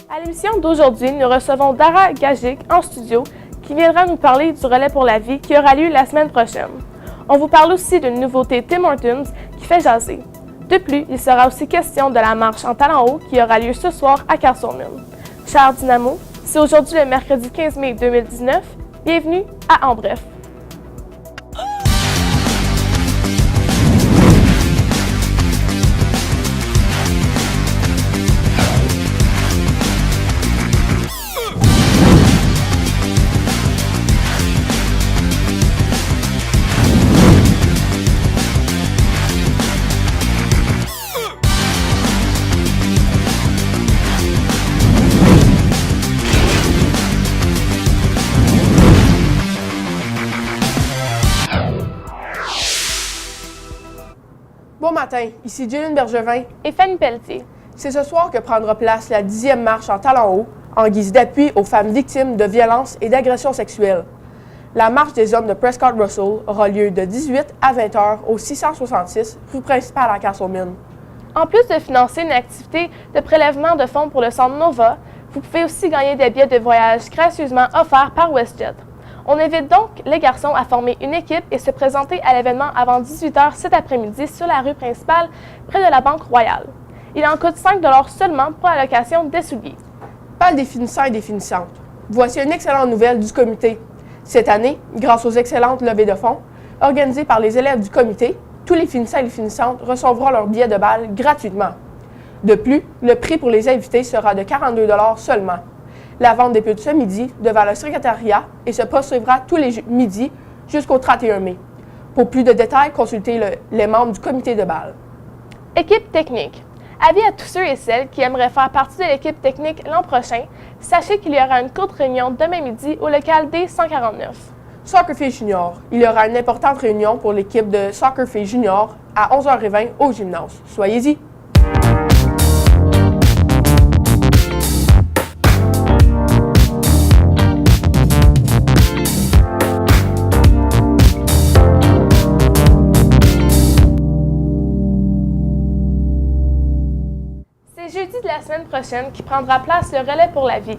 À l'émission d'aujourd'hui, nous recevons Dara Gagic en studio qui viendra nous parler du relais pour la vie qui aura lieu la semaine prochaine. On vous parle aussi d'une nouveauté Tim Hortons qui fait jaser. De plus, il sera aussi question de la marche en talons hauts qui aura lieu ce soir à Castlemilne. Chers Dynamo, c'est aujourd'hui le mercredi 15 mai 2019. Bienvenue à En Bref. Bon matin, ici Jillian Bergevin. Et Fanny Pelletier. C'est ce soir que prendra place la 10e marche en talons hauts en guise d'appui aux femmes victimes de violences et d'agressions sexuelles. La marche des hommes de Prescott Russell aura lieu de 18 à 20 heures au 666 rue principale à Castlemilne. En plus de financer une activité de prélèvement de fonds pour le centre Nova, vous pouvez aussi gagner des billets de voyage gracieusement offerts par WestJet. On invite donc les garçons à former une équipe et se présenter à l'événement avant 18 h cet après-midi sur la rue principale près de la Banque Royale. Il en coûte 5 $ seulement pour la location des souliers. Pas des finissants et des finissantes. Voici une excellente nouvelle du comité. Cette année, grâce aux excellentes levées de fonds organisées par les élèves du comité, tous les finissants et les finissantes recevront leur billet de balle gratuitement. De plus, le prix pour les invités sera de 42 $ seulement. La vente débute ce midi devant le secrétariat et se poursuivra tous les midis jusqu'au 31 mai. Pour plus de détails, consultez les membres du comité de balle. Équipe technique. Avis à tous ceux et celles qui aimeraient faire partie de l'équipe technique l'an prochain, sachez qu'il y aura une courte réunion demain midi au local D149. Soccer Filles Junior. Il y aura une importante réunion pour l'équipe de Soccer Filles Junior à 11h20 au gymnase. Soyez-y! C'est jeudi de la semaine prochaine qui prendra place le relais pour la vie.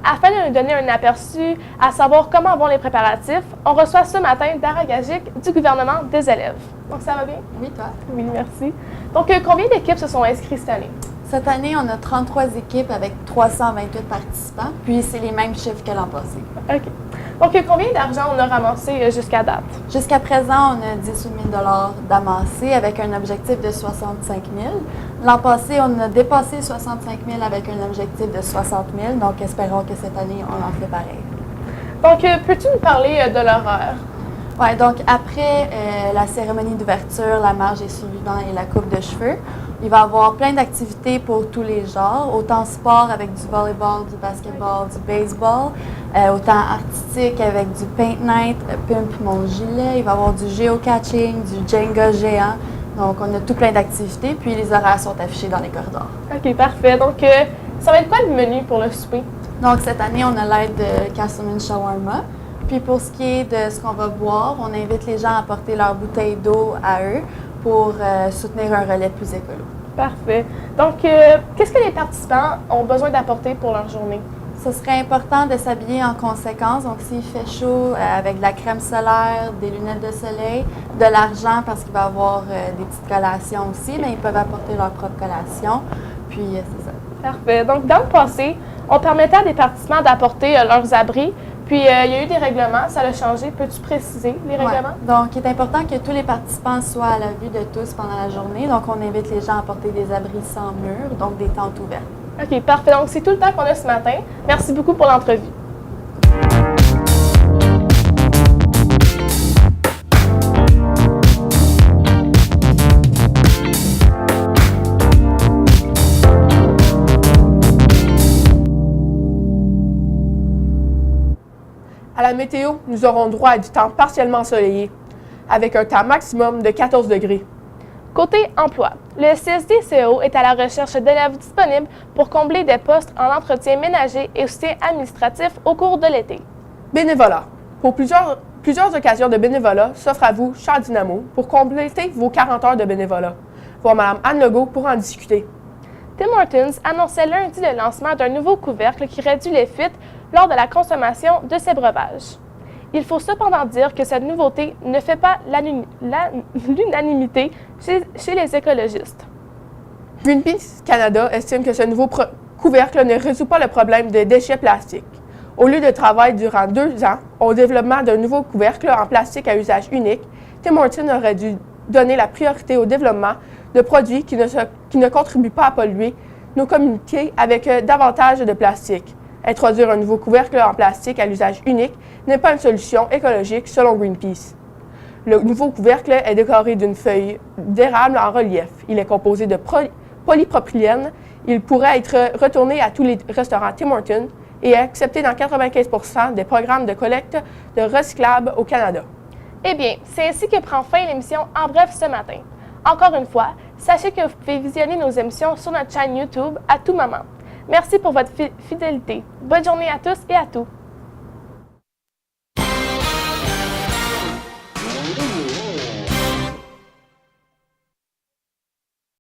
Afin de nous donner un aperçu à savoir comment vont les préparatifs, on reçoit ce matin Dara Gagic du gouvernement des élèves. Donc ça va bien? Oui, toi? Oui, merci. Donc combien d'équipes se sont inscrites cette année? Cette année, on a 33 équipes avec 328 participants, puis c'est les mêmes chiffres que l'an passé. OK. Donc combien d'argent on a ramassé jusqu'à date? Jusqu'à présent, on a 18 000 $ d'amassés avec un objectif de 65 000. L'an passé, on a dépassé 65 000 avec un objectif de 60 000, donc espérons que cette année, on en fait pareil. Donc, peux-tu nous parler de l'horaire? Oui, donc après la cérémonie d'ouverture, la marche des survivants et la coupe de cheveux, il va y avoir plein d'activités pour tous les genres, autant sport avec du volleyball, du basketball, du baseball, autant artistique avec du paint night, pimp mon gilet, il va y avoir du geocaching, du Jenga géant. Donc, on a tout plein d'activités, puis les horaires sont affichés dans les corridors. OK, parfait. Donc, ça va être quoi le menu pour le souper? Donc, cette année, on a l'aide de Castlemilne Shawarma. Puis, pour ce qui est de ce qu'on va boire, on invite les gens à apporter leur bouteille d'eau à eux pour soutenir un relais plus écolo. Parfait. Donc, qu'est-ce que les participants ont besoin d'apporter pour leur journée? Ce serait important de s'habiller en conséquence. Donc, s'il fait chaud, avec de la crème solaire, des lunettes de soleil, de l'argent parce qu'il va y avoir des petites collations aussi, mais ils peuvent apporter leur propre collation. Puis, c'est ça. Parfait. Donc, dans le passé, on permettait à des participants d'apporter leurs abris. Puis, il y a eu des règlements. Ça a changé. Peux-tu préciser les règlements? Ouais. Donc, il est important que tous les participants soient à la vue de tous pendant la journée. Donc, on invite les gens à apporter des abris sans mur, donc des tentes ouvertes. OK, parfait. Donc, c'est tout le temps qu'on a ce matin. Merci beaucoup pour l'entrevue. À la météo, nous aurons droit à du temps partiellement ensoleillé, avec un temps maximum de 14 degrés. Côté emploi, le CSD-CO est à la recherche d'élèves disponibles pour combler des postes en entretien ménager et soutien administratif au cours de l'été. Bénévolat. Pour plusieurs occasions de bénévolat s'offrent à vous, chers Dynamo, pour compléter vos 40 heures de bénévolat. Voir Mme Anne Legault pour en discuter. Tim Hortons annonçait lundi le lancement d'un nouveau couvercle qui réduit les fuites lors de la consommation de ses breuvages. Il faut cependant dire que cette nouveauté ne fait pas l'unanimité chez les écologistes. Greenpeace Canada estime que ce nouveau couvercle ne résout pas le problème des déchets plastiques. Au lieu de travail durant 2 ans au développement d'un nouveau couvercle en plastique à usage unique, Tim Hortons aurait dû donner la priorité au développement de produits qui ne contribuent pas à polluer nos communautés avec davantage de plastique. Introduire un nouveau couvercle en plastique à l'usage unique n'est pas une solution écologique selon Greenpeace. Le nouveau couvercle est décoré d'une feuille d'érable en relief. Il est composé de polypropylène. Il pourrait être retourné à tous les restaurants Tim Hortons et est accepté dans 95% des programmes de collecte de recyclables au Canada. Eh bien, c'est ainsi que prend fin l'émission En Bref ce matin. Encore une fois, sachez que vous pouvez visionner nos émissions sur notre chaîne YouTube à tout moment. Merci pour votre fidélité. Bonne journée à tous et à tous.